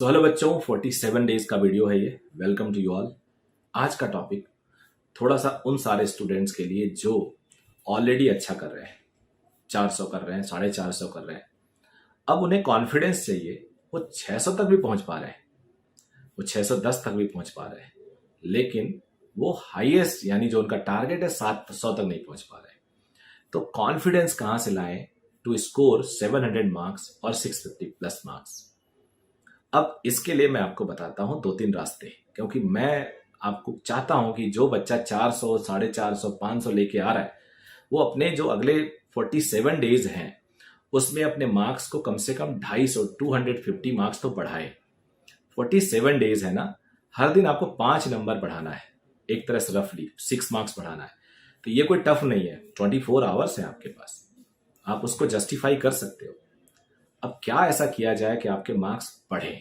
तो हेलो बच्चों, 47 डेज का वीडियो है ये। Welcome to you all. आज का टॉपिक थोड़ा सा उन सारे स्टूडेंट्स के लिए जो ऑलरेडी अच्छा कर रहे हैं, 400 कर रहे हैं, 450 कर रहे हैं। अब उन्हें कॉन्फिडेंस चाहिए, वो 600 तक भी पहुंच पा रहे हैं, वो 610 तक भी पहुंच पा रहे हैं, लेकिन वो हाईएस्ट यानी जो उनका टारगेट है 700 तक नहीं पहुंच पा रहे हैं। तो कॉन्फिडेंस कहां से लाएं टू स्कोर 700 मार्क्स और 650 प्लस मार्क्स। अब इसके लिए मैं आपको बताता हूं 2-3 रास्ते, क्योंकि मैं आपको चाहता हूं कि जो बच्चा 400, 450, 500 लेके आ रहा है, वो अपने जो अगले 47 डेज हैं उसमें अपने मार्क्स को कम से कम 250, 250 मार्क्स तो बढ़ाए। 47 डेज है ना, हर दिन आपको 5 नंबर बढ़ाना है, एक तरह से रफली 6 मार्क्स बढ़ाना है। तो ये कोई टफ नहीं है, 24 आवर्स है आपके पास, आप उसको जस्टिफाई कर सकते हो। अब क्या ऐसा किया जाए कि आपके मार्क्स बढ़े,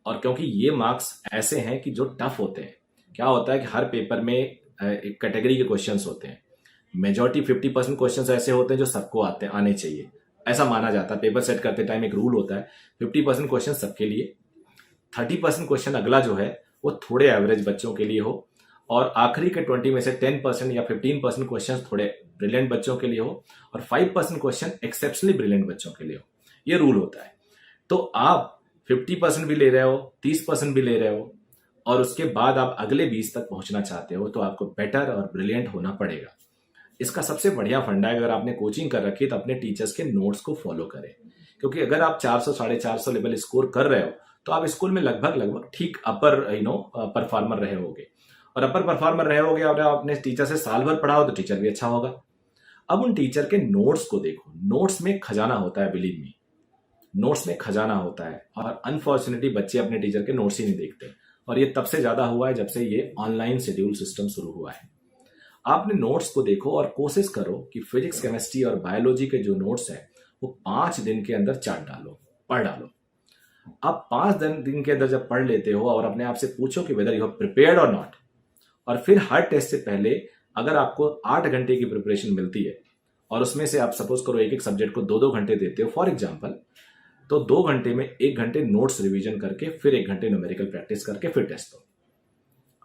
और क्योंकि ये मार्क्स ऐसे हैं कि जो टफ होते हैं। क्या होता है कि हर पेपर में एक कैटेगरी के क्वेश्चंस होते हैं। मेजॉरिटी 50% क्वेश्चंस ऐसे होते हैं जो सबको आने चाहिए, ऐसा माना जाता है। पेपर सेट करते टाइम एक रूल होता है, 50% क्वेश्चन सबके लिए, 30% क्वेश्चन अगला जो है वो थोड़े एवरेज बच्चों के लिए हो, और आखिरी के 20 में से 10% या 15% क्वेश्चन थोड़े ब्रिलियंट बच्चों के लिए हो, और 5% क्वेश्चन एक्सेप्शनली ब्रिलियंट बच्चों के लिए हो। ये रूल होता है। तो आप 50% भी ले रहे हो, 30% भी ले रहे हो, और उसके बाद आप अगले 20 तक पहुंचना चाहते हो, तो आपको बेटर और ब्रिलियंट होना पड़ेगा। इसका सबसे बढ़िया फंडा है, अगर आपने कोचिंग कर रखी है तो अपने टीचर्स के नोट्स को फॉलो करें। क्योंकि अगर आप 400, 450 लेवल स्कोर कर रहे हो तो आप स्कूल में लगभग ठीक अपर परफॉर्मर रहे होगे, और अपर परफॉर्मर रहे होगे और आप अपने टीचर से साल भर पढ़ाओ तो टीचर भी अच्छा होगा। अब उन टीचर के नोट्स को देखो, नोट्स में खजाना होता है, बिलीव मी, नोट्स में खजाना होता है। और अनफॉर्चुनेटली बच्चे अपने टीचर के नोट्स ही नहीं देखते, और ये तब से ज्यादा हुआ है जब से ये ऑनलाइन शेड्यूल सिस्टम शुरू हुआ है। आपने नोट्स को देखो और कोशिश करो कि फिजिक्स, केमिस्ट्री और बायोलॉजी के जो नोट्स हैं वो 5 दिन के अंदर चाट डालो, पढ़ डालो। आप 5 दिन के अंदर जब पढ़ लेते हो और अपने आप से पूछो कि वेदर यू हैव प्रिपेयर्ड और नॉट, और फिर हर टेस्ट से पहले अगर आपको 8 घंटे की प्रिपरेशन मिलती है और उसमें से आप सपोज करो एक एक सब्जेक्ट को 2-2 घंटे देते हो फॉर एग्जाम्पल, तो 2 घंटे में 1 घंटे नोट्स रिवीजन करके फिर 1 घंटे न्यूमेरिकल प्रैक्टिस करके फिर टेस्ट दो।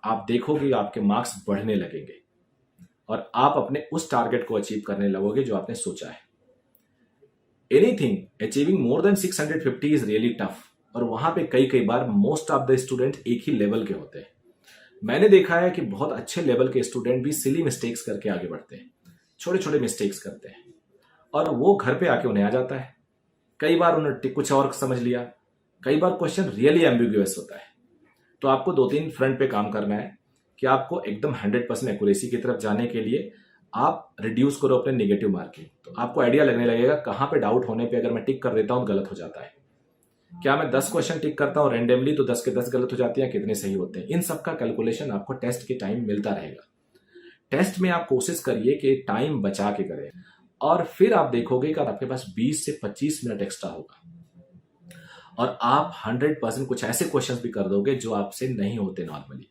आप देखोगे आपके मार्क्स बढ़ने लगेंगे और आप अपने उस टारगेट को अचीव करने लगोगे जो आपने सोचा है। Anything achieving more than 650 is really tough, और वहां पे कई बार मोस्ट ऑफ द स्टूडेंट एक ही लेवल के होते हैं। मैंने देखा है कि बहुत अच्छे लेवल के स्टूडेंट भी सिली मिस्टेक्स करके आगे बढ़ते हैं, छोटे छोटे मिस्टेक्स करते हैं, और वो घर पे आके उन्हें आ जाता है। कई बार उन्होंने कुछ और समझ लिया, कई बार क्वेश्चन रियली एम्बिगुअस होता है। तो आपको 2-3 फ्रंट पे काम करना है कि आपको एकदम 100% एक्यूरेसी की तरफ जाने के लिए आप रिड्यूस करो अपने नेगेटिव मार्किंग। तो आपको आइडिया लगने लगेगा कहां पे डाउट होने पे अगर मैं टिक कर देता हूं तो गलत हो जाता है। क्या मैं 10 क्वेश्चन टिक करता हूं रेंडमली तो 10 के 10 गलत हो जाते हैं, कितने सही होते हैं। इन सब का कैलकुलेशन आपको टेस्ट के टाइम मिलता रहेगा। टेस्ट में आप कोशिश करिए कि टाइम बचा के करें, और फिर आप देखोगे कि आपके पास 20 से 25 मिनट एक्स्ट्रा होगा, और आप 100% कुछ ऐसे क्वेश्चंस भी कर दोगे जो आपसे नहीं होते नॉर्मली।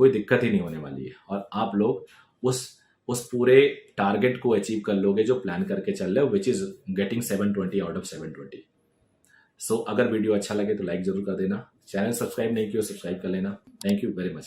कोई दिक्कत ही नहीं होने वाली है, और आप लोग उस पूरे टारगेट को अचीव कर लोगे जो प्लान करके चल रहे हो, which is getting 720 out of 720। सो अगर वीडियो अच्छा लगे तो लाइक जरूर कर देना, चैनल सब्सक्राइब नहीं किया सब्सक्राइब कर लेना। Thank you very much.